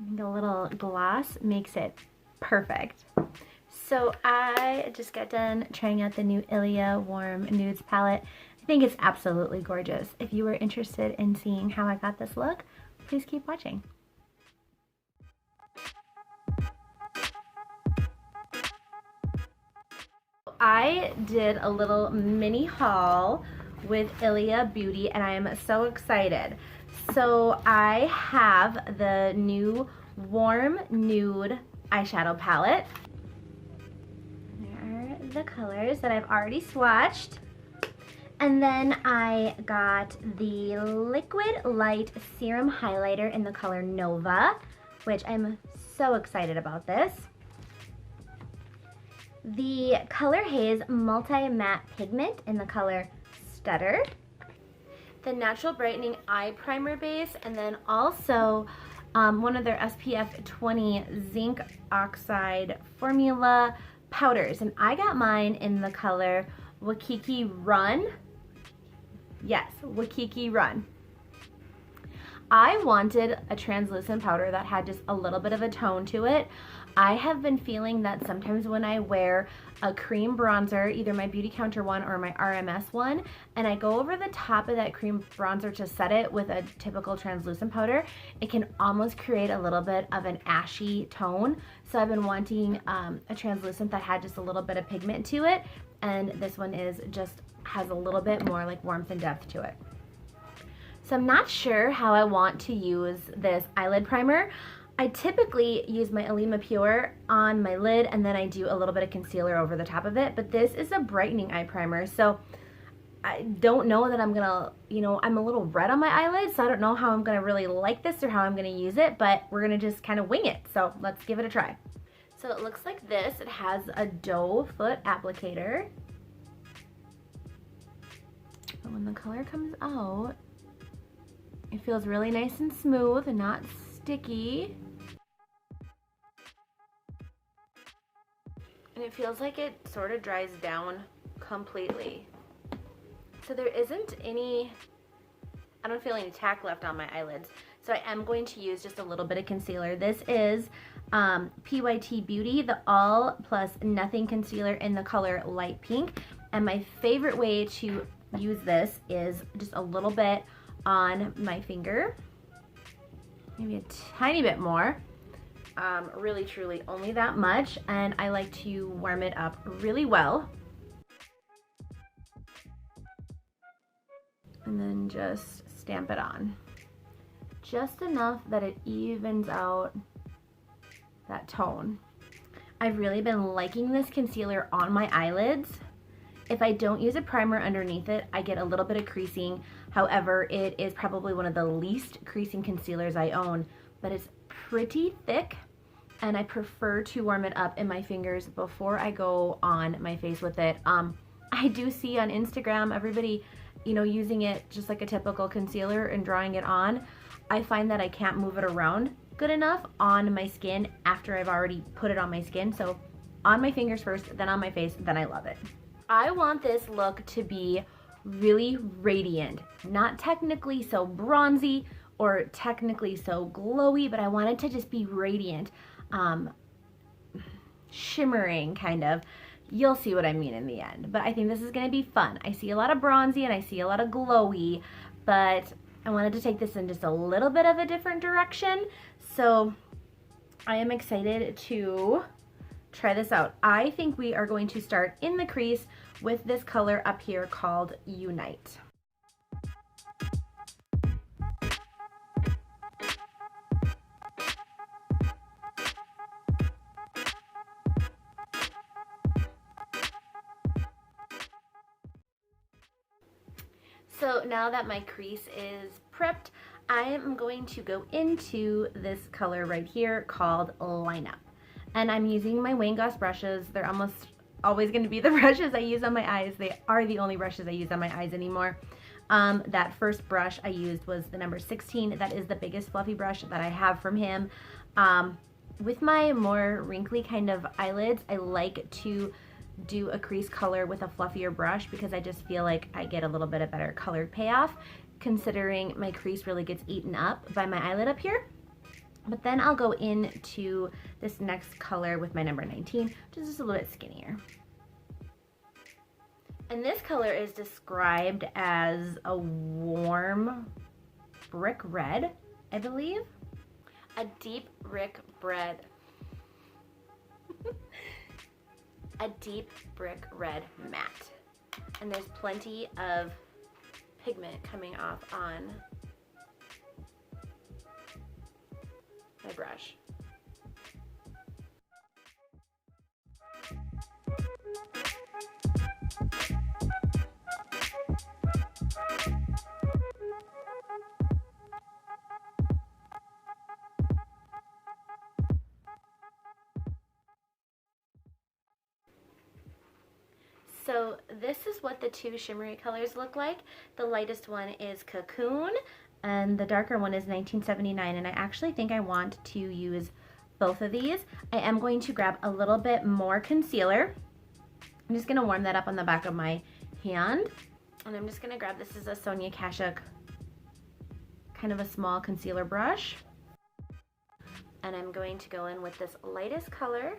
I think a little gloss makes it perfect. So I just got done trying out the new Ilia Warm Nudes palette. I think it's absolutely gorgeous. If you were interested in seeing how I got this look, please keep watching. I did a little mini haul with Ilia Beauty and I am so excited. So I have the new Warm Nude eyeshadow palette. There are the colors that I've already swatched. And then I got the Liquid Light Serum Highlighter in the color Nova, which I'm so excited about this. The color Haze Multi-Matte Pigment in the color Stutter. The Natural Brightening Eye Primer Base, and then also one of their SPF 20 Zinc Oxide Formula powders. And I got mine in the color Waikiki Run. Yes, Waikiki Run. I wanted a translucent powder that had just a little bit of a tone to it. I have been feeling that sometimes when I wear a cream bronzer, either my Beautycounter one or my RMS one, and I go over the top of that cream bronzer to set it with a typical translucent powder, it can almost create a little bit of an ashy tone. So I've been wanting a translucent that had just a little bit of pigment to it, and this one has a little bit more like warmth and depth to it. So I'm not sure how I want to use this eyelid primer. I typically use my Ilia Pure on my lid and then I do a little bit of concealer over the top of it, but this is a brightening eye primer, so I don't know that I'm gonna, I'm a little red on my eyelids, so I don't know how I'm gonna really like this or how I'm gonna use it, but we're gonna just kind of wing it, so let's give it a try. So it looks like this. It has a doe foot applicator. But when the color comes out, it feels really nice and smooth and not sticky. And it feels like it sort of dries down completely. So there isn't I don't feel any tack left on my eyelids. So I am going to use just a little bit of concealer. This is PYT Beauty, the All Plus Nothing Concealer in the color Light Pink. And my favorite way to use this is just a little bit on my finger, maybe a tiny bit more, really truly only that much, and I like to warm it up really well, and then just stamp it on just enough that it evens out that tone. I've really been liking this concealer on my eyelids. If I don't use a primer underneath it, I get a little bit of creasing. However, it is probably one of the least creasing concealers I own, but it's pretty thick and I prefer to warm it up in my fingers before I go on my face with it. I do see on Instagram everybody, using it just like a typical concealer and drawing it on. I find that I can't move it around good enough on my skin after I've already put it on my skin. So on my fingers first, then on my face, then I love it. I want this look to be really radiant, not technically so bronzy or technically so glowy, but I want it to just be radiant, shimmering kind of. You'll see what I mean in the end, but I think this is going to be fun. I see a lot of bronzy and I see a lot of glowy, but I wanted to take this in just a little bit of a different direction, so I am excited to try this out. I think we are going to start in the crease with this color up here called Unite. So now that my crease is prepped, I am going to go into this color right here called Line Up. And I'm using my Wayne Goss brushes. They're almost always going to be the brushes I use on my eyes. They are the only brushes I use on my eyes anymore. That first brush I used was the number 16. That is the biggest fluffy brush that I have from him. With my more wrinkly kind of eyelids, I like to do a crease color with a fluffier brush because I just feel like I get a little bit of better colored payoff, considering my crease really gets eaten up by my eyelid up here. But then I'll go into this next color with my number 19, which is just a little bit skinnier. And this color is described as a warm brick red, I believe. A deep brick red. A deep brick red matte. And there's plenty of pigment coming off on my brush. So this is what the two shimmery colors look like. The lightest one is Cocoon and the darker one is 1979, and I actually think I want to use both of these. I am going to grab a little bit more concealer. I'm just gonna warm that up on the back of my hand, and I'm just gonna grab, this is a Sonia Kashuk, kind of a small concealer brush, and I'm going to go in with this lightest color.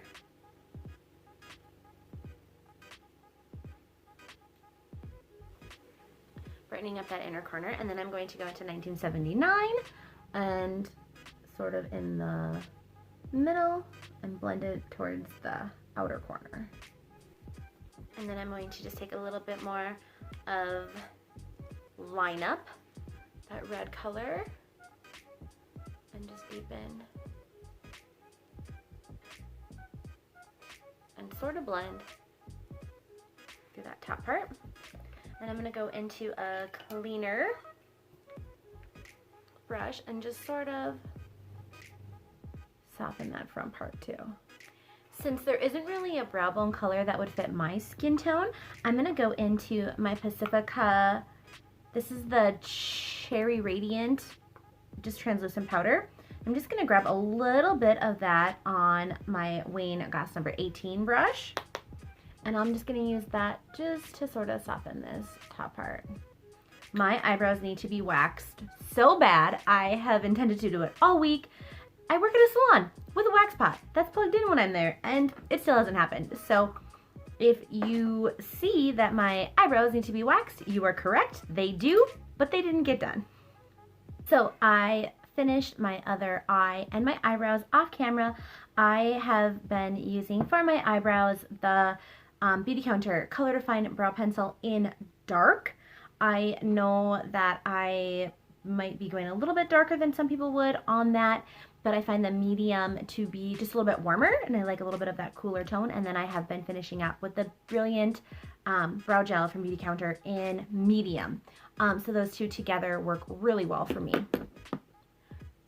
Brightening up that inner corner, and then I'm going to go into 1979 and sort of in the middle and blend it towards the outer corner. And then I'm going to just take a little bit more of Line Up, that red color, and just deepen and sort of blend through that top part. And I'm going to go into a cleaner brush and just sort of soften that front part too. Since there isn't really a brow bone color that would fit my skin tone, I'm going to go into my Pacifica, this is the Cherry Radiant, just translucent powder. I'm just going to grab a little bit of that on my Wayne Goss number 18 brush. And I'm just going to use that just to sort of soften this top part. My eyebrows need to be waxed so bad. I have intended to do it all week. I work at a salon with a wax pot that's plugged in when I'm there, and it still hasn't happened. So if you see that my eyebrows need to be waxed, you are correct. They do, but they didn't get done. So I finished my other eye and my eyebrows off camera. I have been using for my eyebrows the Beautycounter Color Define Brow Pencil in dark. I know that I might be going a little bit darker than some people would on that, but I find the medium to be just a little bit warmer, and I like a little bit of that cooler tone. And then I have been finishing up with the Brilliant Brow Gel from Beautycounter in medium. So those two together work really well for me.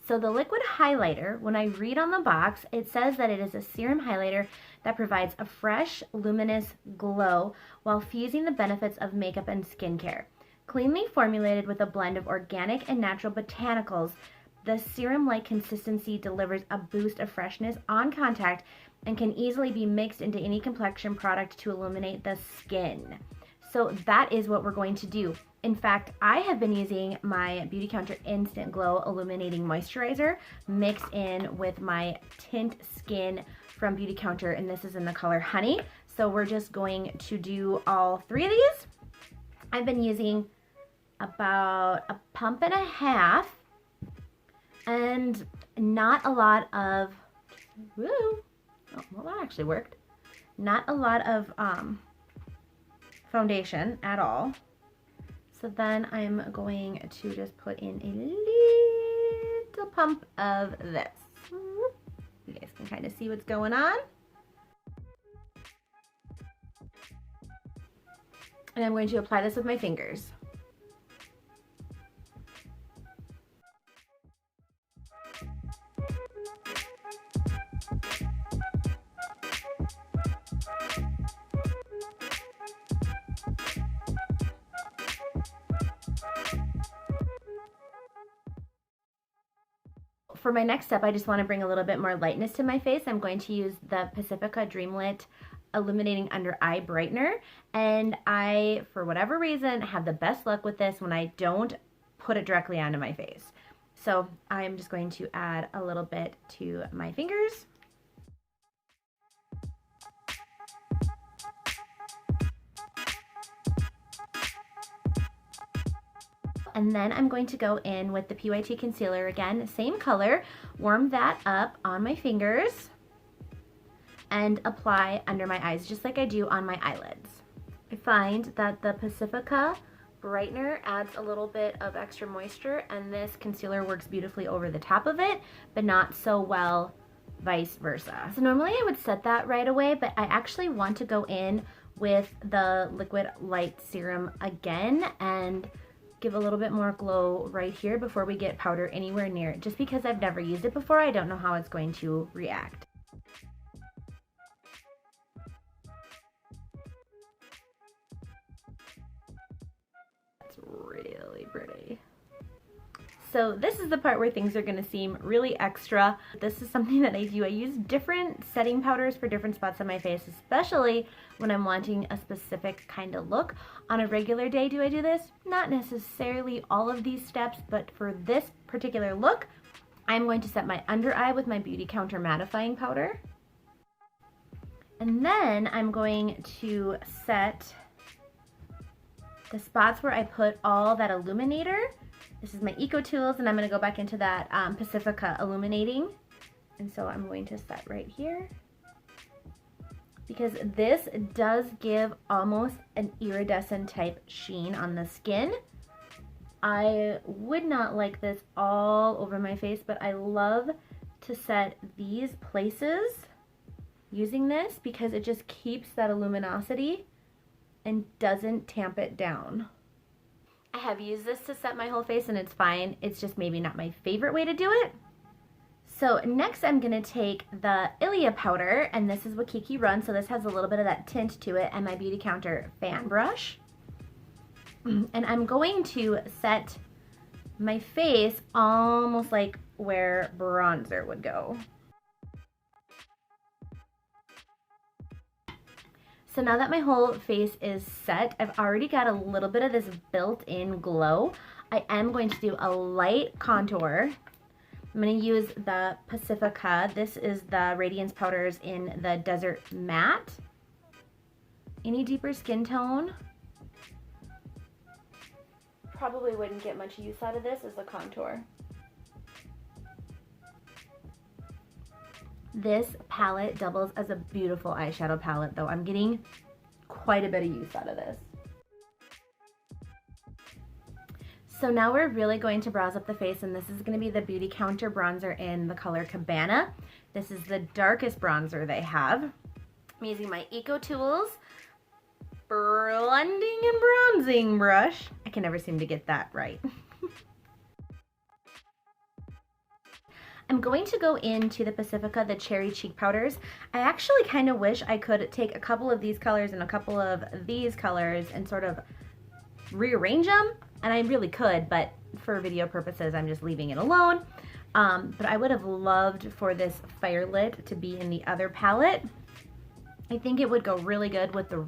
So the liquid highlighter, when I read on the box, it says that it is a serum highlighter that provides a fresh, luminous glow while fusing the benefits of makeup and skincare. Cleanly formulated with a blend of organic and natural botanicals, the serum-like consistency delivers a boost of freshness on contact and can easily be mixed into any complexion product to illuminate the skin. So that is what we're going to do. In fact, I have been using my Beautycounter Instant Glow Illuminating Moisturizer mixed in with my Tint Skin from Beautycounter, and this is in the color Honey. So we're just going to do all three of these. I've been using about a pump and a half, and not a lot of, woo, oh, well that actually worked. Not a lot of foundation at all. So then I'm going to just put in a little pump of this. You guys can kind of see what's going on. And I'm going to apply this with my fingers. For my next step, I just want to bring a little bit more lightness to my face. I'm going to use the Pacifica Dreamlit Illuminating Under Eye Brightener, and I, for whatever reason, have the best luck with this when I don't put it directly onto my face. So I'm just going to add a little bit to my fingers. And then I'm going to go in with the PYT concealer again, same color, warm that up on my fingers and apply under my eyes just like I do on my eyelids. I find that the Pacifica Brightener adds a little bit of extra moisture, and this concealer works beautifully over the top of it, but not so well vice versa. So normally I would set that right away, but I actually want to go in with the Liquid Light Serum again and give a little bit more glow right here before we get powder anywhere near it. Just because I've never used it before, I don't know how it's going to react. Really pretty. So this is the part where things are going to seem really extra. This is something that I do. I use different setting powders for different spots on my face, especially when I'm wanting a specific kind of look. On a regular day, do I do this? Not necessarily all of these steps, but for this particular look, I'm going to set my under eye with my Beautycounter mattifying powder. And then I'm going to set the spots where I put all that illuminator. This is my Eco Tools, and I'm going to go back into that Pacifica illuminating. And so I'm going to set right here, because this does give almost an iridescent type sheen on the skin. I would not like this all over my face, but I love to set these places using this because it just keeps that luminosity and doesn't tamp it down. I have used this to set my whole face and it's fine. It's just maybe not my favorite way to do it. So next I'm gonna take the Ilia powder, and this is Waikiki Run, so this has a little bit of that tint to it, and my Beautycounter fan brush. And I'm going to set my face almost like where bronzer would go. So now that my whole face is set, I've already got a little bit of this built-in glow. I am going to do a light contour. I'm going to use the Pacifica. This is the Radiance powders in the Desert Matte. Any deeper skin tone probably wouldn't get much use out of this as a contour. This palette doubles as a beautiful eyeshadow palette, though. I'm getting quite a bit of use out of this. So now we're really going to brows up the face, and this is going to be the Beautycounter bronzer in the color Cabana. This is the darkest bronzer they have. I'm using my Eco Tools blending and bronzing brush. I can never seem to get that right. I'm going to go into the Pacifica, the Cherry Cheek Powders. I actually kind of wish I could take a couple of these colors and a couple of these colors and sort of rearrange them, and I really could, but for video purposes, I'm just leaving it alone. But I would have loved for this Firelit to be in the other palette. I think it would go really good with the,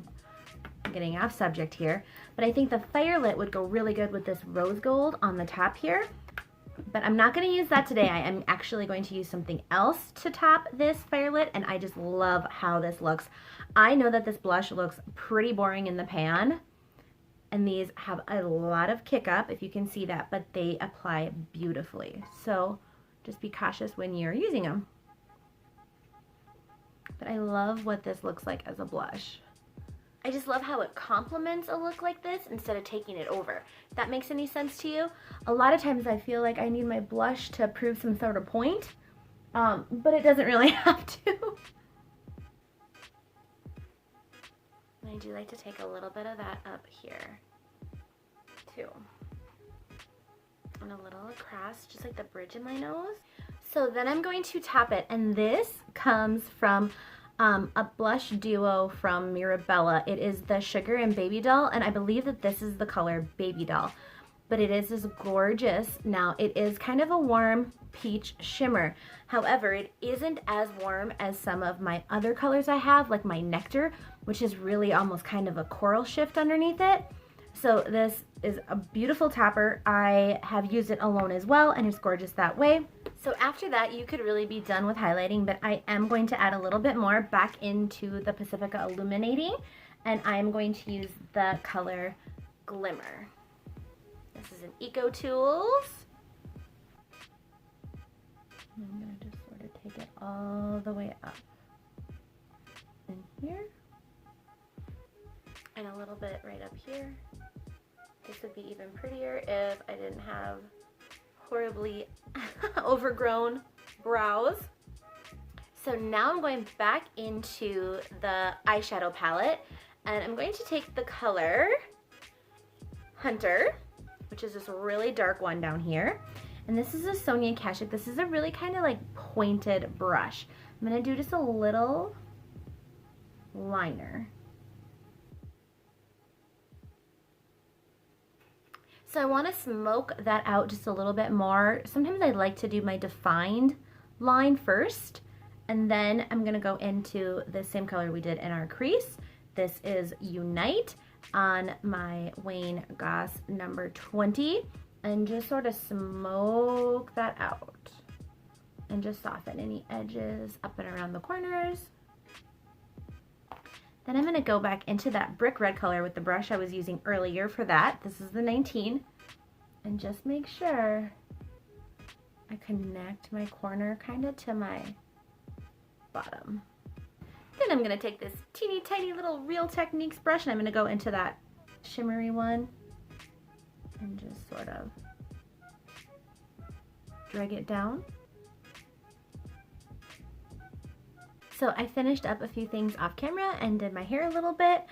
I'm getting off subject here, but I think the Firelit would go really good with this rose gold on the top here. But I'm not going to use that today. I am actually going to use something else to top this Firelit, and I just love how this looks. I know that this blush looks pretty boring in the pan, and these have a lot of kick up, if you can see that, but they apply beautifully. So just be cautious when you're using them. But I love what this looks like as a blush. I just love how it complements a look like this instead of taking it over. If that makes any sense to you. A lot of times I feel like I need my blush to prove some sort of point, but it doesn't really have to. And I do like to take a little bit of that up here too. And a little across, just like the bridge in my nose. So then I'm going to top it, and this comes from a blush duo from Mirabella. It is the Sugar and Babydoll, and I believe that this is the color Babydoll. But it is gorgeous. Now, it is kind of a warm peach shimmer. However, it isn't as warm as some of my other colors I have, like my Nectar, which is really almost kind of a coral shift underneath it. So this is a beautiful topper. I have used it alone as well, and it's gorgeous that way. So after that, you could really be done with highlighting, but I am going to add a little bit more back into the Pacifica Illuminating, and I'm going to use the color Glimmer. This is an Eco Tools. I'm going to just sort of take it all the way up in here, and a little bit right up here. This would be even prettier if I didn't have horribly overgrown brows. So now I'm going back into the eyeshadow palette, and I'm going to take the color Hunter, which is this really dark one down here. And this is a Sonia Kashuk. This is a really kind of like pointed brush. I'm going to do just a little liner. So I want to smoke that out just a little bit more. Sometimes I like to do my defined line first, and then I'm going to go into the same color we did in our crease. This is Unite on my Wayne Goss number 20, and just sort of smoke that out and just soften any edges up and around the corners. Then I'm going to go back into that brick red color with the brush I was using earlier for that. This is the 19. And just make sure I connect my corner kind of to my bottom. Then I'm going to take this teeny tiny little Real Techniques brush, and I'm going to go into that shimmery one and just sort of drag it down. So I finished up a few things off camera and did my hair a little bit.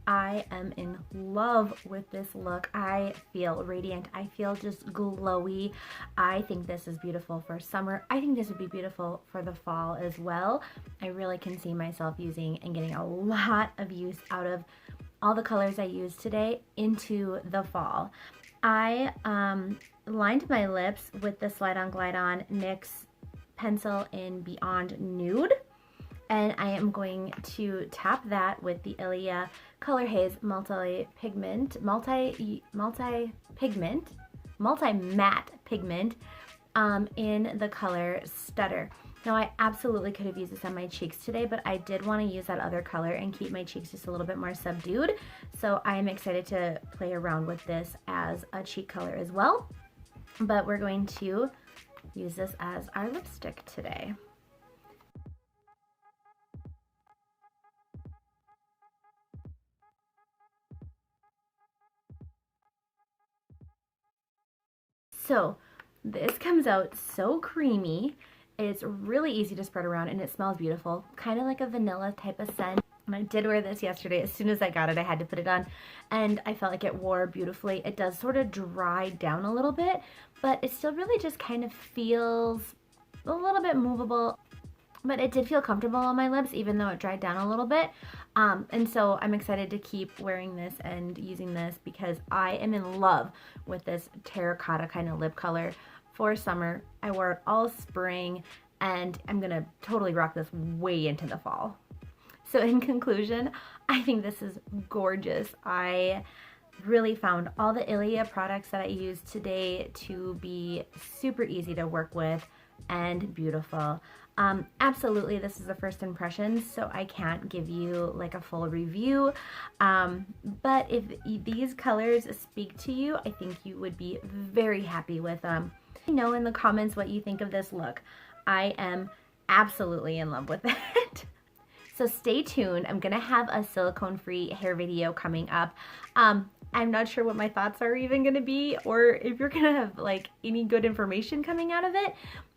I am in love with this look. I feel radiant. I feel just glowy. I think this is beautiful for summer. I think this would be beautiful for the fall as well. I really can see myself using and getting a lot of use out of all the colors I used today into the fall. I lined my lips with the Slide On Glide On NYX pencil in Beyond Nude. And I am going to tap that with the Ilia Color Haze Multi-Matte Pigment in the color Stutter. Now I absolutely could have used this on my cheeks today, but I did want to use that other color and keep my cheeks just a little bit more subdued. So I am excited to play around with this as a cheek color as well. But we're going to use this as our lipstick today. So this comes out so creamy. It's really easy to spread around, and it smells beautiful, kind of like a vanilla type of scent. And I did wear this yesterday. As soon as I got it, I had to put it on, and I felt like it wore beautifully. It does sort of dry down a little bit, but it still really just kind of feels a little bit movable. But it did feel comfortable on my lips, even though it dried down a little bit. And so I'm excited to keep wearing this and using this because I am in love with this terracotta kind of lip color for summer. I wore it all spring, and I'm gonna totally rock this way into the fall. So in conclusion, I think this is gorgeous. I really found all the Ilia products that I used today to be super easy to work with and beautiful. Absolutely, this is a first impression, so I can't give you like a full review, but if these colors speak to you, I think you would be very happy with them. Let me know in the comments what you think of this look. I am absolutely in love with it. So stay tuned. I'm gonna have a silicone-free hair video coming up. I'm not sure what my thoughts are even gonna be, or if you're gonna have like any good information coming out of it,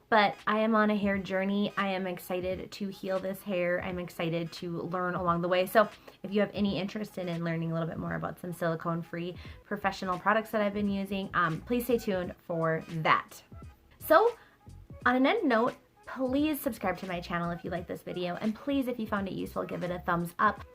but I am on a hair journey. I am excited to heal this hair. I'm excited to learn along the way. So if you have any interest in learning a little bit more about some silicone-free professional products that I've been using, please stay tuned for that. So on an end note, please subscribe to my channel if you like this video, and please, if you found it useful, give it a thumbs up.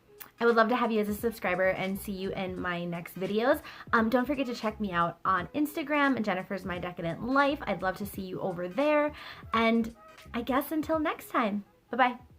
I would love to have you as a subscriber and see you in my next videos. Don't forget to check me out on Instagram, Jennifer's My Decadent Life. I'd love to see you over there. And I guess until next time, bye-bye.